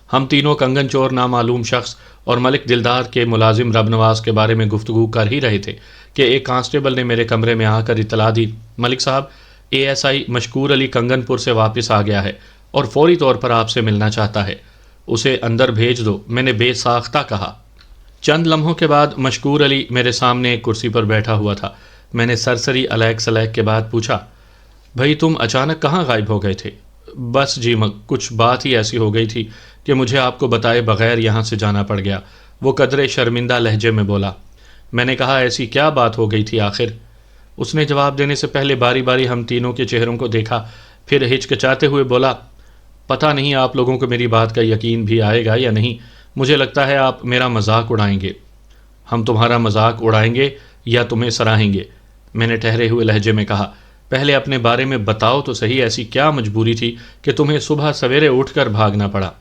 हम तीनों कंगन चोर नामालूम शख्स और मलिक दिलदार के मुलाजिम रबनवाज के बारे में गुफ्तगू कर ही रहे थे कि एक कांस्टेबल ने मेरे कमरे में आकर इतला दी, मलिक साहब, एएसआई मशकूर अली कंगनपुर से वापस आ गया है और फौरी तौर पर आपसे मिलना चाहता है, उसे अंदर भेज दो। मैंने बेसाख्ता कहा। चंद लम्हों के बाद मशकूर अली मेरे सामने एक कुर्सी पर बैठा हुआ था। मैंने सरसरी अलैक सलैक के बाद पूछा, भाई तुम अचानक कहाँ गायब हो गए थे? बस जी कुछ बात ही ऐसी हो गई थी कि मुझे आपको बताए बगैर यहाँ से जाना पड़ गया, वो कदरे शर्मिंदा लहजे में बोला। मैंने कहा, ऐसी क्या बात हो गई थी आखिर? उसने जवाब देने से पहले बारी बारी हम तीनों के चेहरों को देखा, फिर हिचकिचाते हुए बोला, पता नहीं आप लोगों को मेरी बात का यकीन भी आएगा या नहीं, मुझे लगता है आप मेरा मजाक उड़ाएंगे। हम तुम्हारा मजाक उड़ाएंगे या तुम्हें सराहेंगे? मैंने ठहरे हुए लहजे में कहा। पहले अपने बारे में बताओ तो सही, ऐसी क्या मजबूरी थी कि तुम्हें सुबह सवेरे उठकर भागना पड़ा?